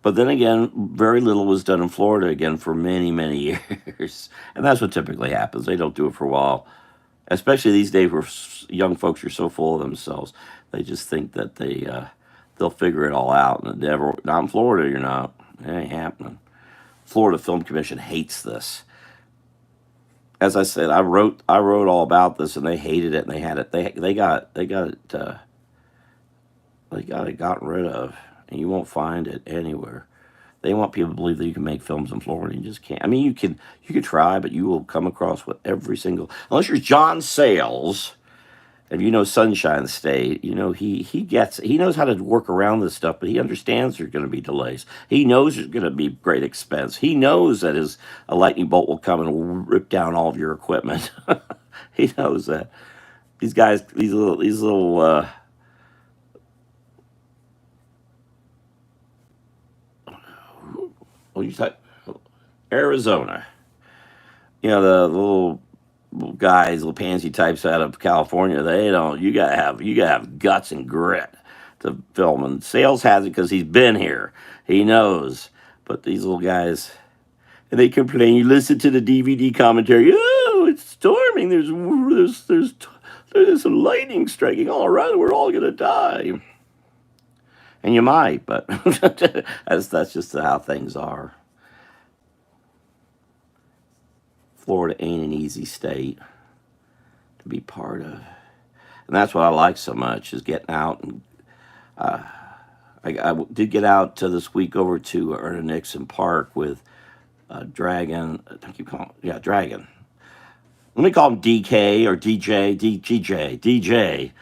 Speaker 1: But then again, very little was done in Florida again for many, many years. And that's what typically happens. They don't do it for a while. Especially these days where young folks are so full of themselves. They just think that they'll figure it all out. And not in Florida, you're not. It ain't happening. Florida Film Commission hates this. as I said, I wrote all about this, and they hated it, and they had it. They got it gotten rid of, and you won't find it anywhere. They want people to believe that you can make films in Florida. You just can't. I mean, you can try, but you will come across with every single, unless you're John Sayles. If you know Sunshine State, you know he knows how to work around this stuff, but he understands there's going to be delays. He knows there's going to be great expense. He knows that a lightning bolt will come and rip down all of your equipment. He knows that. These guys, these little what you type Arizona. You know the little guys, little pansy types out of California. They don't. You gotta have guts and grit to film. And Sales has it because he's been here. He knows. But these little guys, and they complain. You listen to the DVD commentary. Oh, it's storming. There's some lightning striking all around. We're all gonna die. And you might, but that's just how things are. Florida ain't an easy state to be part of, and that's what I like so much is getting out. And I did get out this week over to Erna Nixon Park with Dragon. I keep calling, yeah, Dragon. Let me call him DK or DJ,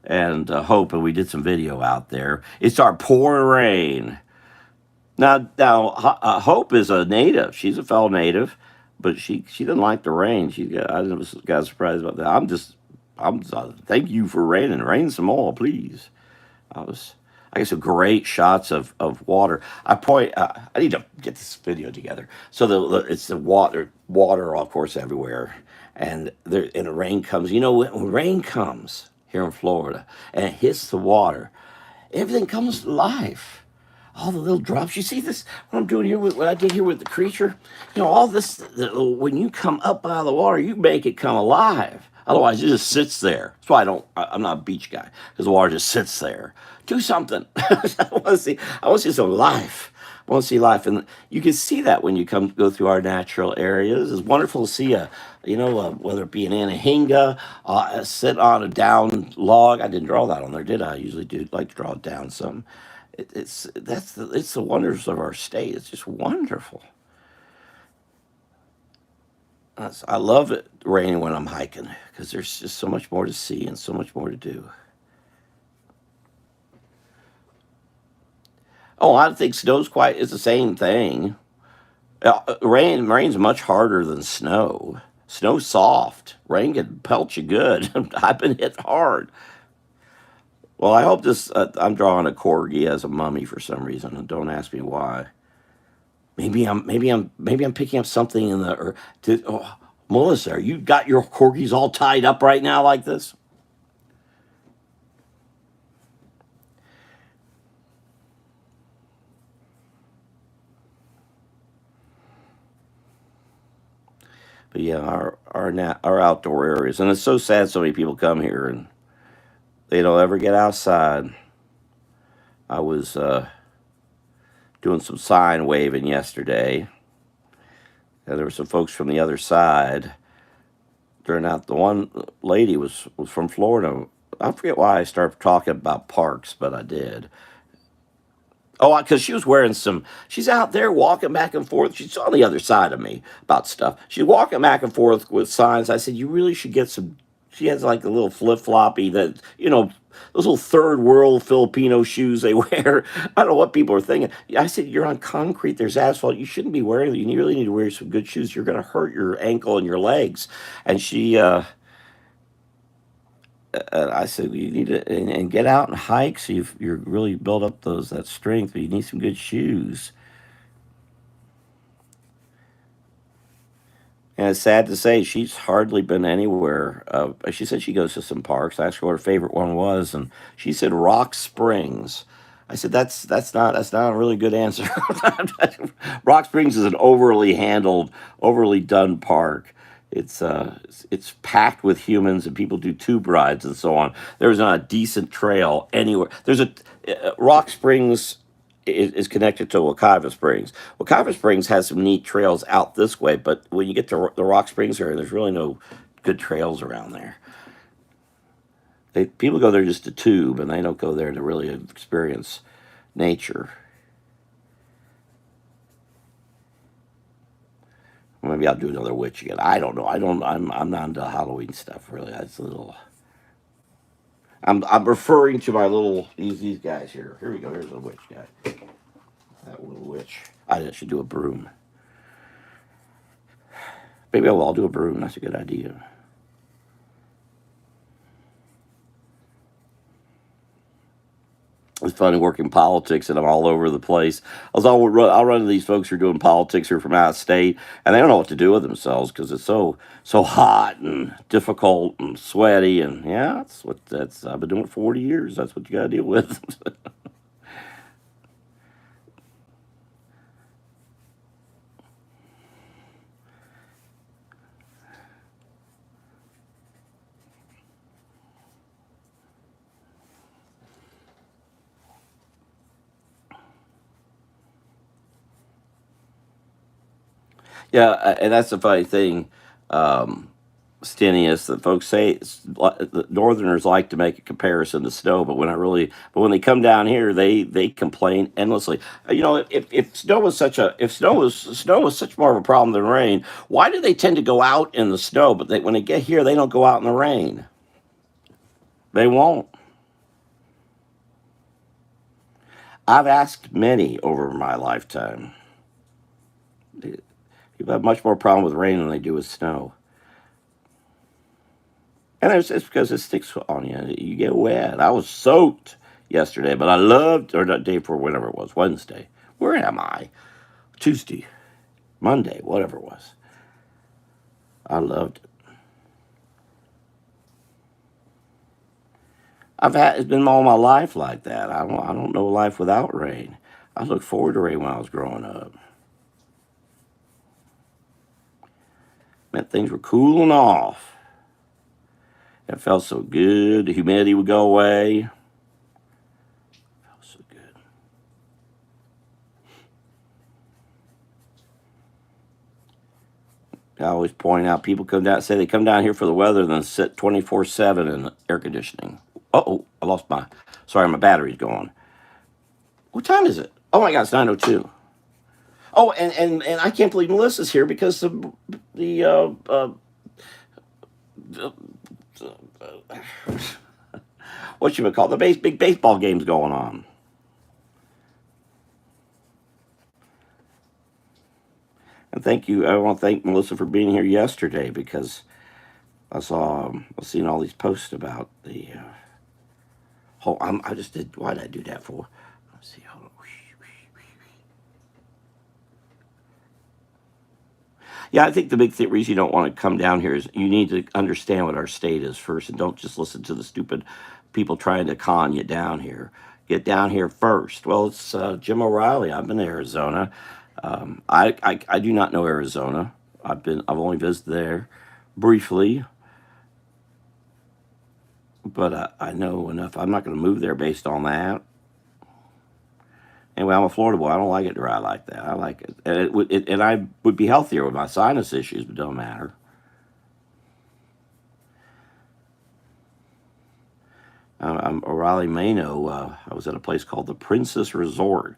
Speaker 1: and Hope, and we did some video out there. It started pouring rain. Now, Hope is a native. She's a fellow native, but she didn't like the rain. I got surprised about that. Thank you for raining. Rain some more, please. I get some great shots of water. I need to get this video together. So it's the water, of course, everywhere, and the rain comes. You know, when rain comes here in Florida and it hits the water, everything comes to life. All the little drops. You see this? What I'm doing here with what I did here with the creature. You know, all this. When you come up out of the water, you make it come alive. Otherwise, it just sits there. That's why I'm not a beach guy, because the water just sits there. Do something. I want to see. I want to see some life. I want to see life, and you can see that when you go through our natural areas. It's wonderful to see whether it be an anahinga, sit on a down log. I didn't draw that on there, did I? Usually do like to draw it down some. It's the wonders of our state. It's just wonderful. I love it raining when I'm hiking because there's just so much more to see and so much more to do. Oh, I think snow's it's the same thing. Rain's much harder than snow. Snow's soft. Rain can pelt you good. I've been hit hard. Well, I hope this. I'm drawing a corgi as a mummy for some reason, and don't ask me why. Maybe I'm picking up something in the. Melissa, you got your corgis all tied up right now like this? But yeah, our outdoor areas, and it's so sad. So many people come here and they don't ever get outside. I was doing some sign waving yesterday, and there were some folks from the other side. During out, the one lady was from Florida. I forget why I started talking about parks, but I did. Oh, because she was wearing she's out there walking back and forth. She's on the other side of me about stuff. She's walking back and forth with signs. I said, you really should get some. She has like a little flip floppy that, those little third world Filipino shoes they wear. I don't know what people are thinking. I said, you're on concrete. There's asphalt. You shouldn't be wearing them. You really need to wear some good shoes. You're going to hurt your ankle and your legs. And I said, you need to and get out and hike so you're really build up that strength, but you need some good shoes. And it's sad to say she's hardly been anywhere. She said she goes to some parks. I asked her what her favorite one was, and she said Rock Springs. I said that's not a really good answer. Rock Springs is an overly handled, overly done park. It's packed with humans and people do tube rides and so on. There's not a decent trail anywhere. There's Rock Springs is connected to Wekiva Springs. Wekiva Springs has some neat trails out this way, but when you get to the Rock Springs area, there's really no good trails around there. People go there just to tube, and they don't go there to really experience nature. Maybe I'll do another witch again. I don't know. I don't. I'm not into Halloween stuff really. That's a little. I'm referring to my little these guys here. Here we go. Here's a witch guy. That little witch. I should do a broom. Maybe I'll do a broom. That's a good idea. It's funny working politics, and I'm all over the place. I'll run into these folks who are doing politics here from out of state, and they don't know what to do with themselves because it's so hot and difficult and sweaty. And yeah, that's I've been doing it for 40 years. That's what you got to deal with. Yeah, and that's the funny thing. Um, Stinius that folks say the Northerners like to make a comparison to snow, but when they come down here, they complain endlessly. If snow was such more of a problem than rain, why do they tend to go out in the snow? But when they get here, they don't go out in the rain. They won't. I've asked many over my lifetime. People have much more problem with rain than they do with snow. And it's because it sticks on you. You get wet. I was soaked yesterday, but I loved, or not day before, whenever it was, Wednesday. Where am I? Tuesday, Monday, whatever it was. I loved it. It's been all my life like that. I don't know life without rain. I looked forward to rain when I was growing up. Meant things were cooling off. It felt so good. The humidity would go away. Felt so good. I always point out people say they come down here for the weather and then sit 24/7 in air conditioning. Oh, I lost sorry, my battery's gone. What time is it? Oh my God, it's 9:02. Oh, and I can't believe Melissa's here because the what you would call big baseball games going on. And thank you. I want to thank Melissa for being here yesterday because I was seeing all these posts about the. I just did. Why did I do that for? Let's see. Hold on. Yeah, I think the big reason you don't want to come down here is you need to understand what our state is first, and don't just listen to the stupid people trying to con you down here. Get down here first. Well, it's Jim O'Reilly. I've been to Arizona. I do not know Arizona. I've only visited there briefly, but I know enough. I'm not going to move there based on that. Anyway, I'm a Florida boy. I don't like it dry like that. I like it, and I would be healthier with my sinus issues, but it don't matter. I'm O'Reilly may know. I was at a place called the Princess Resort.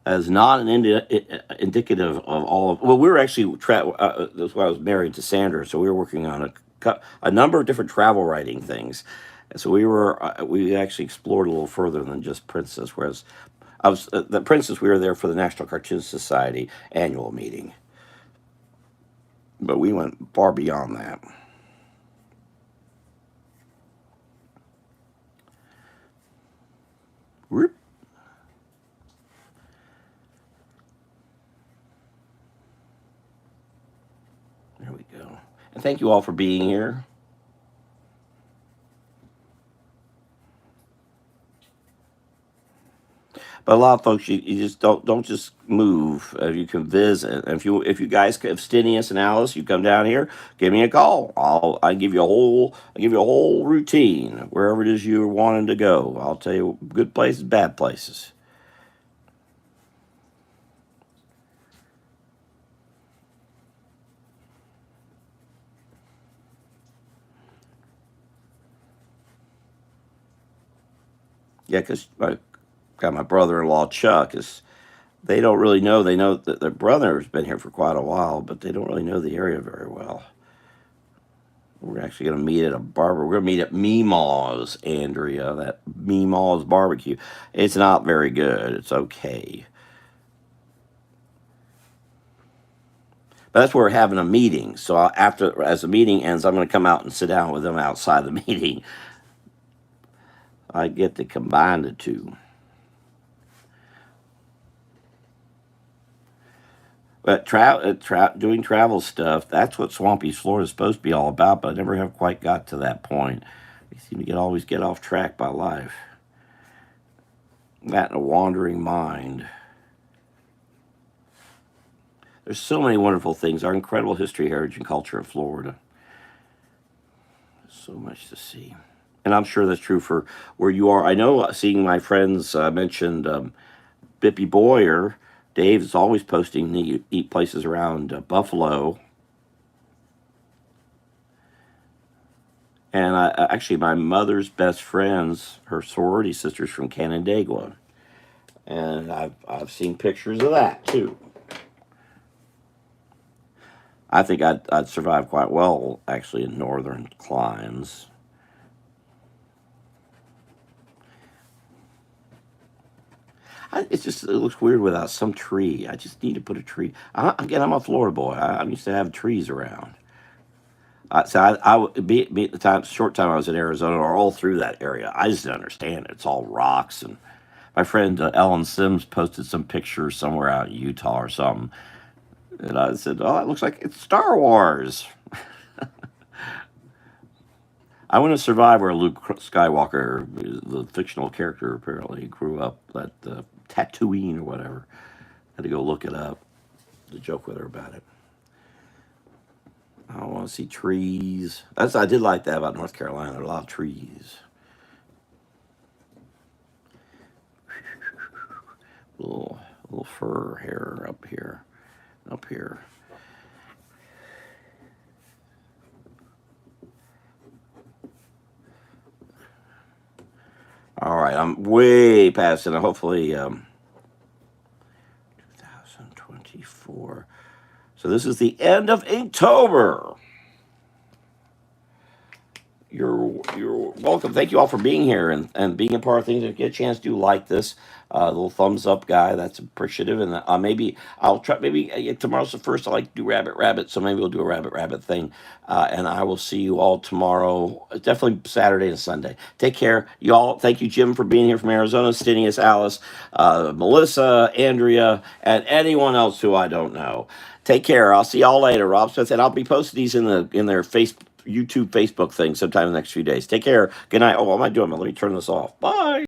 Speaker 1: As not an indicative of all of. Well, we were actually that's why I was married to Sandra, so we were working on a number of different travel writing things. And so we actually explored a little further than just Princess. Whereas I was the Princess, we were there for the National Cartoon Society annual meeting, but we went far beyond that. Whoop. There we go. And thank you all for being here. But a lot of folks, you just don't just move. You can visit. If you guys, if Stinius and Alice, you come down here, give me a call. I give you a whole routine wherever it is you're wanting to go. I'll tell you good places, bad places. Yeah, because I got my brother-in-law Chuck is. They don't really know. They know that their brother's been here for quite a while, but they don't really know the area very well. We're actually going to meet at a barber. We're going to meet at Meemaw's, Andrea. That Meemaw's barbecue. It's not very good. It's okay. But that's where we're having a meeting. So after, as the meeting ends, I'm going to come out and sit down with them outside the meeting. I get to combine the two. But doing travel stuff, that's what Swampy Florida is supposed to be all about, but I never have quite got to that point. I seem to always get off track by life. That and a wandering mind. There's so many wonderful things. Our incredible history, heritage, and culture of Florida. So much to see. And I'm sure that's true for where you are. I know seeing my friends mentioned Bippy Boyer. Dave is always posting neat places around Buffalo. And actually, my mother's best friends, her sorority sisters from Canandaigua. And I've seen pictures of that too. I think I'd survive quite well, actually, in northern climes. It looks weird without some tree. I just need to put a tree. Again, I'm a Florida boy. I'm used to having trees around. So I would be at the short time I was in Arizona or all through that area. I just didn't understand it. It's all rocks. And my friend Ellen Sims posted some pictures somewhere out in Utah or something. And I said, "Oh, it looks like it's Star Wars." I want to survive where Luke Skywalker, the fictional character, apparently grew up at Tatooine or whatever. Had to go look it up to joke with her about it. I want to see trees. I did like that about North Carolina. There are a lot of trees. Little fur hair up here. Up here. All right, I'm way past it. Hopefully, 2024. So this is the end of Inktober. You're welcome. Thank you all for being here and being a part of things. If you get a chance, do like this. Little thumbs up guy. That's appreciative. And maybe I'll try. Maybe tomorrow's the first. I like to do rabbit. So maybe we'll do a rabbit thing. And I will see you all tomorrow. Definitely Saturday and Sunday. Take care, you all. Thank you, Jim, for being here from Arizona. Stinius, Alice, Melissa, Andrea, and anyone else who I don't know. Take care. I'll see y'all later. Rob Smith, and I'll be posting these in their YouTube, Facebook thing sometime in the next few days. Take care. Good night. Oh, what am I doing? Let me turn this off. Bye.